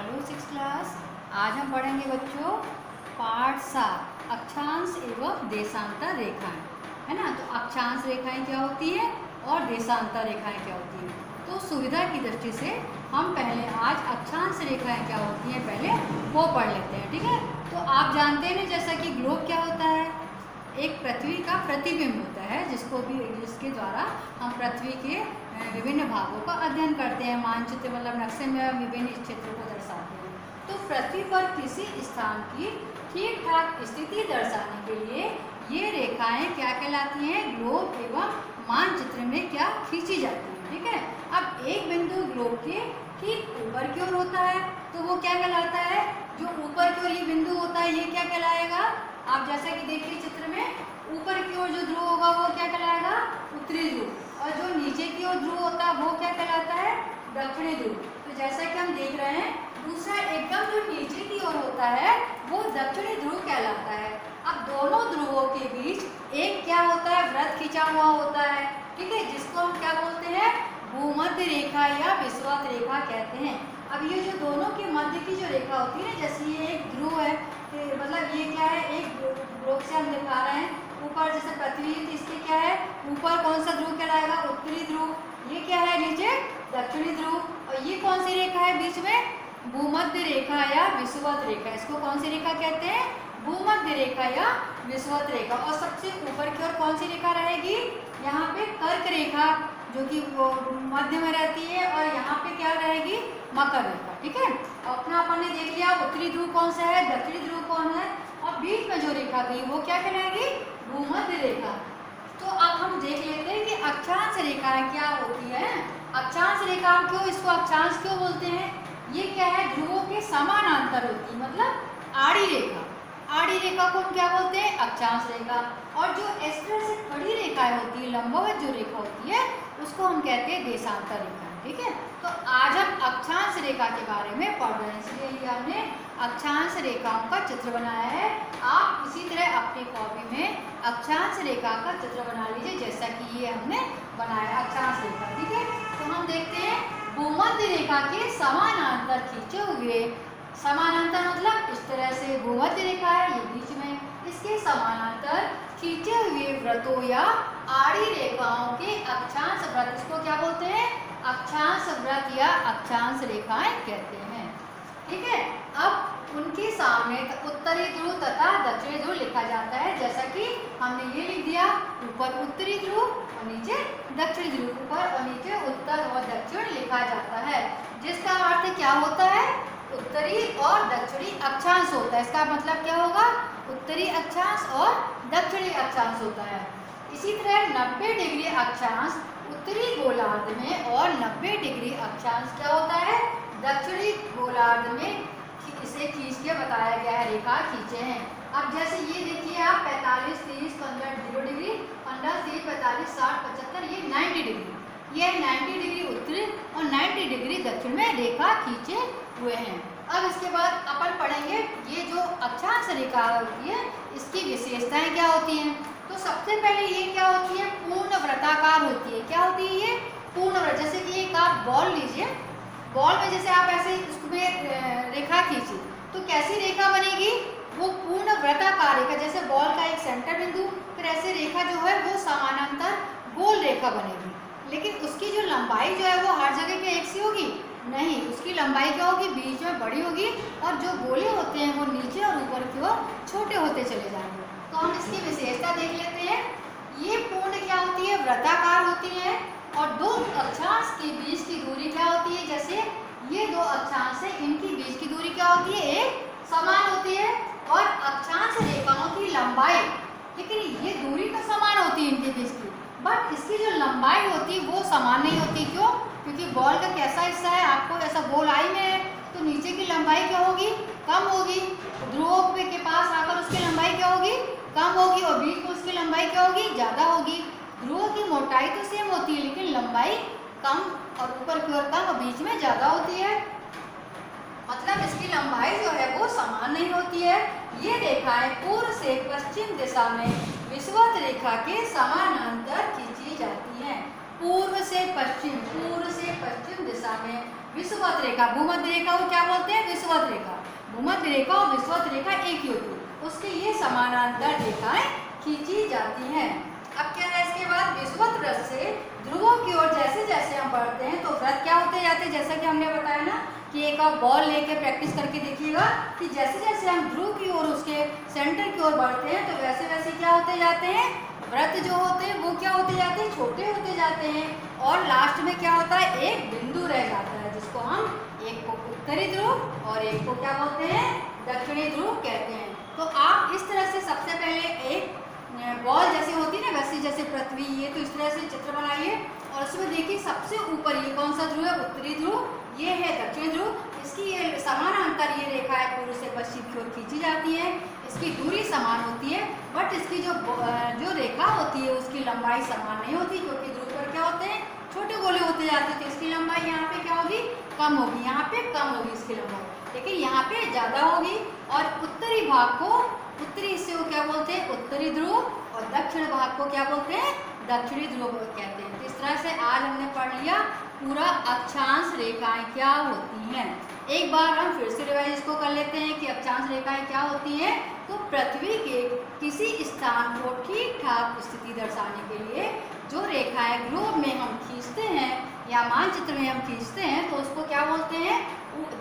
Hello six class. आज हम पढ़ेंगे बच्चों पाठ 7 अक्षांश एवं देशांतर रेखाएं, है ना। तो अक्षांश रेखाएं क्या होती है और देशांतर रेखाएं क्या होती है। तो सुविधा की दृष्टि से हम पहले आज अक्षांश रेखाएं क्या होती हैं पहले वो पढ़ लेते हैं, ठीक है। तो आप जानते हैं ना, जैसा कि ग्लोब क्या होता है, एक पृथ्वी का प्रतिबिंब होता है जिसके द्वारा हम पृथ्वी के विभिन्न भागों का अध्ययन करते हैं। मानचित्र मतलब नक्शे में विभिन्न क्षेत्रों को दर्शाते हैं। तो पृथ्वी पर किसी स्थान की ठीक ठाक स्थिति दर्शाने के लिए ये रेखाएं क्या कहलाती हैं, ग्लोब एवं मानचित्र में क्या खींची जाती है, ठीक है। अब एक बिंदु ग्लोब के ठीक ऊपर की ओर होता है तो वो क्या कहलाता है, जो ऊपर की ओर ये बिंदु होता है ये क्या कहलाएगा। आप जैसा कि देखिए चित्र में, ऊपर की ओर जो ध्रुव होगा वो क्या कहलाएगा, उत्तरी ध्रुव, और जो नीचे की ओर ध्रुव होता है वो क्या कहलाता है, दक्षिणी ध्रुव। तो जैसा कि हम देख रहे हैं, दूसरा एकदम जो नीचे की ओर होता है वो दक्षिणी ध्रुव कहलाता है। अब दोनों ध्रुवों के बीच एक क्या होता है, वृत्त खिंचा हुआ होता है, ठीक है, जिसको हम क्या बोलते हैं, भूमध्य रेखा या विषुवत रेखा कहते हैं। अब ये जो दोनों के मध्य की जो रेखा होती है ना, जैसे ये एक ध्रुव है, मतलब ये क्या है, एक ग्लोब से हम दिखा रहे हैं, ऊपर जैसे पृथ्वी तो इसके क्या है, ऊपर कौन सा ध्रुव कहलाएगा, उत्तरी ध्रुव, ये क्या है नीचे दक्षिणी ध्रुव, और ये कौन सी रेखा है बीच में, भूमध्य रेखा या विषुवत रेखा। इसको कौन सी रेखा कहते हैं, भूमध्य रेखा या विषुवत रेखा। और सबसे ऊपर की ओर कौन सी रेखा रहेगी, यहाँ पे कर्क रेखा जो कि मध्य में रहती है, और यहाँ पे क्या रहेगी, मकर रेखा, ठीक है। अपना अपन ने देख लिया उत्तरी ध्रुव कौन सा है, दक्षिणी ध्रुव कौन है, और बीच में जो रेखा गई वो क्या कहलाएगी, भूमध्य रेखा। तो अब हम देख लेते हैं कि अक्षांश रेखाएं क्या होती है। अक्षांश रेखा क्यों, इसको अक्षांश क्यों बोलते हैं, ये क्या है, ध्रुवों के समानांतर होती है, मतलब आड़ी रेखा। आड़ी रेखा को हम क्या बोलते हैं, अक्षांश रेखा। और जो इस तरह से खड़ी रेखाएं होती है, लंबवत जो रेखा होती है उसको हम कहते हैं देशांतर रेखा, ठीक है। तो आज हम अक्षांश रेखा के बारे में पढ़ रहे हैं, इसलिए ये हमने अक्षांश रेखाओं का चित्र बनाया है। आप इसी तरह अपनी कॉपी में अक्षांश रेखा का चित्र बना लीजिए, जैसा कि ये हमने बनाया अक्षांश रेखा, ठीक है। तो हम देखते हैं, भूमध्य रेखा के समानांतर खींचे हुए, समानांतर मतलब इस तरह से भूमध्य रेखा है ये बीच में, इसके समानांतर खींचे हुए व्रतों या आड़ी रेखाओं के अक्षांश व्रत, इसको क्या बोलते हैं, अक्षांश व्रत या अक्षांश रेखाएं कहते हैं, ठीक है। अब उनके सामने उत्तरी ध्रुव तथा दक्षिणी ध्रुव लिखा जाता है, जैसा कि हमने ये लिख दिया, ऊपर उत्तरी ध्रुव और नीचे दक्षिणी ध्रुव, ऊपर और नीचे उत्तर और दक्षिण लिखा जाता है, जिसका अर्थ क्या होता है, उत्तरी और दक्षिणी अक्षांश होता है। इसका मतलब क्या होगा, उत्तरी अक्षांश और दक्षिणी अक्षांश होता है। इसी तरह 90 डिग्री अक्षांश उत्तरी गोलार्ध में और 90 डिग्री अक्षांश क्या होता है, दक्षिणी गोलार्ध में, इसे खींच के बताया गया है, रेखा खींचे हैं। अब जैसे ये देखिए आप 45, 30, 15 0 डिग्री, 15, 30, 45, 60, 75, ये 90 डिग्री, ये 90 डिग्री उत्तरी और 90 डिग्री दक्षिण में रेखा खींचे हुए हैं। अब इसके बाद अपन पढ़ेंगे ये जो अक्षांश रेखा होती है इसकी विशेषताएं क्या होती हैं। तो सबसे पहले ये क्या होती है, पूर्ण वृत्ताकार होती है। क्या होती है ये, पूर्ण वृत्त। जैसे कि एक आप बॉल लीजिए, बॉल में जैसे आप ऐसे इसमें रेखा खींची तो कैसी रेखा बनेगी, वो पूर्ण वृत्ताकार रेखा, जैसे बॉल का एक सेंटर बिंदु, फिर ऐसे रेखा जो है वो समानांतर गोल रेखा बनेगी। लेकिन उसकी जो लंबाई जो है वो हर जगह पे एक सी होगी नहीं, उसकी लंबाई क्या होगी, बीच में बड़ी होगी, और जो गोले होते हैं वो नीचे और ऊपर की ओर छोटे होते चले जाएंगे। तो हम इसकी विशेषता देख लेते हैं। ये पूर्ण क्या होती है, वृत्ताकार होती है, और दो अक्षांश के बीच की दूरी क्या होती है, जैसे ये दो अक्षांश है इनकी बीच की दूरी क्या होती है, एक समान होती है। और अक्षांश रेखाओं की लंबाई, लेकिन ये दूरी तो समान होती है इनके बीच की, बट इसकी जो लंबाई होती है वो समान नहीं होती। क्यों, क्योंकि बॉल का कैसा हिस्सा है, आपको ऐसा गोल आई में है तो नीचे की लंबाई क्या होगी, कम होगी, ध्रुवों के पास आकर उसकी लंबाई क्या होगी, कम होगी, और बीच में उसकी लंबाई क्या होगी, ज़्यादा होगी। ध्रुवों की मोटाई तो सेम होती है लेकिन लंबाई कम, और ऊपर की ओर कम और बीच में ज़्यादा होती है, मतलब इसकी लंबाई जो है वो समान नहीं होती है। ये रेखाएं पूर्व से पश्चिम दिशा में विषुवत रेखा के समानांतर खींची जाती हैं। पूर्व से पश्चिम दिशा दिशा में विषुवत रेखा, भूमध्य रेखा को क्या बोलते हैं? विषुवत रेखा। भूमध्य रेखा और विषुवत रेखा एक ही होती है, उसके ये समानांतर रेखाएं खींची जाती हैं। अब क्या है इसके बाद, विषुवत वृत्त से ध्रुवों की ओर जैसे जैसे हम बढ़ते हैं तो वृत्त क्या होते जाते हैं, जैसा कि हमने बताया ना कि एक आप बॉल लेके प्रैक्टिस करके देखिएगा कि जैसे जैसे हम ध्रुव की ओर उसके सेंटर की ओर बढ़ते हैं तो वैसे वैसे क्या होते जाते हैं, वृत्त जो होते हैं वो क्या होते जाते हैं, छोटे होते जाते हैं और लास्ट में क्या होता है, एक बिंदु रह जाता है जिसको हम एक को उत्तरी ध्रुव और एक को क्या बोलते हैं, दक्षिणी ध्रुव कहते हैं। तो आप इस तरह से सबसे पहले एक बॉल जैसे होती है ना वैसी जैसे पृथ्वी, ये तो इस तरह से चित्र बनाइए और उसमें देखिए सबसे ऊपर ये कौन सा ध्रुव है, उत्तरी ध्रुव, ये है दक्षिण ध्रुव। इसकी ये समानांतर ये रेखा है पूर्व से पश्चिम की ओर खींची जाती है, इसकी दूरी समान होती है बट इसकी जो रेखा होती है उसकी लंबाई समान नहीं होती क्योंकि ध्रुव पर क्या होते हैं, छोटे गोले होते जाते हैं तो इसकी लंबाई यहाँ पे क्या होगी, कम होगी, यहाँ पे कम होगी इसकी लंबाई, लेकिन यहाँ पे ज़्यादा होगी। और उत्तरी भाग को, उत्तरी हिस्से को क्या बोलते हैं, उत्तरी ध्रुव और दक्षिण भाग को क्या बोलते हैं, दक्षिणी ध्रुव कहते हैं। तो इस तरह से आज हमने पढ़ लिया पूरा अक्षांश रेखाएं क्या होती हैं। एक बार हम फिर से रिवाइज इसको कर लेते हैं कि अक्षांश रेखाएं क्या होती हैं। तो पृथ्वी के किसी स्थान को ठीक ठाक स्थिति दर्शाने के लिए जो रेखाएं ग्लोब में हम खींचते हैं या मानचित्र में हम खींचते हैं तो उसको क्या बोलते हैं,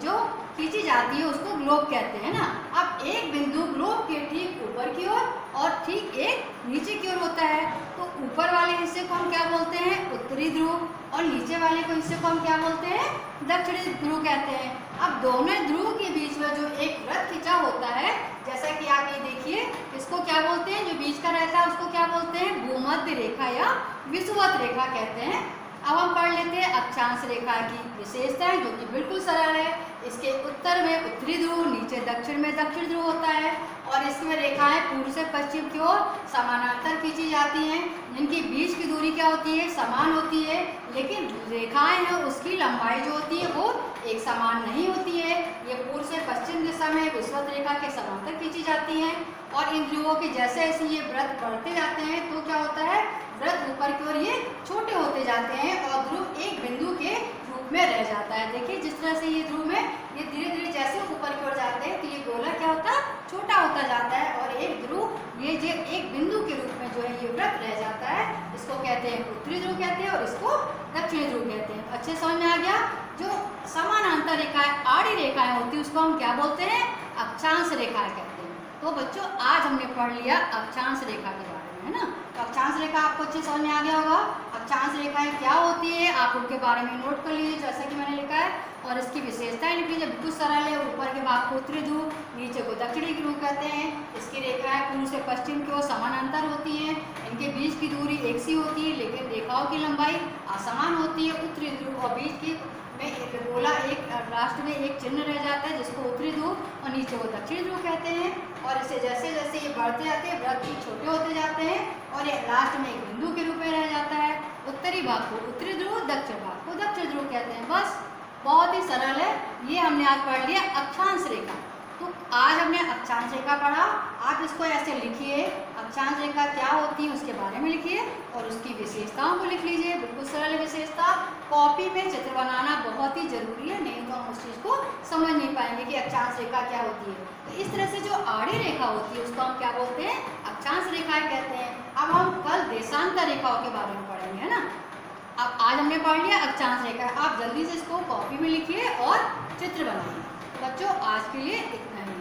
जो खींची जाती है उसको ग्लोब कहते हैं ना। अब एक बिंदु ग्लोब के ठीक ऊपर की ओर और ठीक एक नीचे की ओर होता है तो ऊपर वाले हिस्से को हम क्या बोलते हैं, उत्तरी ध्रुव और नीचे वाले को हिस्से को हम क्या बोलते हैं, दक्षिणी ध्रुव कहते हैं। अब दोनों ध्रुव के बीच में जो एक वृत्त खींचा होता है, जैसा कि आप ये देखिए, इसको क्या बोलते हैं, जो बीच का रहता है उसको क्या बोलते हैं, भूमध्य रेखा या विषुवत रेखा कहते हैं। अब हम पढ़ लेते हैं अक्षांश रेखा की विशेषताएं जो कि बिल्कुल सरल है। इसके उत्तर में उत्तरी ध्रुव, नीचे दक्षिण में दक्षिण ध्रुव होता है और इसमें रेखाएं पूर्व से पश्चिम की ओर समानांतर खींची जाती हैं, जिनकी बीच की दूरी क्या होती है, समान होती है, लेकिन रेखाएं हैं उसकी लंबाई जो होती है वो एक समान नहीं होती है। ये पूर्व से पश्चिम दिशा में विषुवत रेखा के समांतर खींची जाती हैं और इन ध्रुवों के जैसे जैसे ये वृत्त बढ़ते जाते हैं तो क्या होता है, वृत्त ऊपर की ओर ये छोटे होते जाते हैं और ध्रुव एक बिंदु के रूप में रह जाता है। देखिए जिस तरह से ये ध्रुव में ये धीरे धीरे जैसे ऊपर की ओर जाते हैं तो ये गोला क्या होता है, छोटा होता जाता है और एक ध्रुव ये जो एक बिंदु के रूप में जो है ये वृत्त रह जाता है, इसको कहते हैं उत्तरी ध्रुव कहते हैं और इसको दक्षिणी ध्रुव कहते हैं। अच्छे समझ में आ गया। जो समानांतर रेखाएं, आड़ी रेखाएं होती है उसको हम क्या बोलते हैं, अक्षांश रेखाएं कहते हैं। तो बच्चों आज हमने पढ़ लिया अक्षांश रेखा के बारे में, है ना। तो अक्षांश रेखा आपको अच्छे समझ में आ गया होगा। अक्षांश रेखाएं क्या होती है आप उनके बारे में नोट कर लीजिए जैसा कि मैंने लिखा है और इसकी विशेषताएं लिख लीजिए। बिल्कुल सरल है, ऊपर के भाग को उत्तरी ध्रुव, नीचे को दक्षिणी ध्रुव कहते हैं। इसकी रेखाएं पूर्व से पश्चिम की ओर समानांतर होती हैं, इनके बीच की दूरी एक सी होती है लेकिन रेखाओं की लंबाई असमान होती है। उत्तरी ध्रुव और बीच की में एक गोला, एक लास्ट में एक चिन्ह रह जाता है जिसको उत्तरी ध्रुव और नीचे को दक्षिणी ध्रुव कहते हैं। और इसे जैसे जैसे ये बढ़ते जाते हैं वृत्त भी छोटे होते जाते हैं और ये लास्ट में एक बिंदु के रूप में रह जाता है। उत्तरी भाग को उत्तरी ध्रुव, दक्षिण भाग को दक्षिण ध्रुव कहते हैं। बस बहुत ही सरल है। ये हमने आज पढ़ लिया अक्षांश रेखा। तो आज हमने अक्षांश रेखा पढ़ा, आप इसको ऐसे लिखिए, अक्षांश रेखा क्या होती है उसके बारे में लिखिए और उसकी विशेषताओं को लिख लीजिए। बिल्कुल सरल विशेषता। कॉपी में चित्र बनाना बहुत ही जरूरी है, नहीं तो हम उस चीज़ को समझ नहीं पाएंगे कि अक्षांश रेखा क्या होती है। तो इस तरह से जो आड़ी रेखा होती है उसको हम क्या बोलते हैं, अक्षांश रेखाएं कहते हैं। अब हम कल देशांतर रेखाओं के बारे में पढ़ेंगे, है ना। अब आज हमने पढ़ लिया अक्षांश रेखा, आप जल्दी से इसको कॉपी में लिखिए और चित्र बनाइए। बच्चों आज के लिए इतना ही।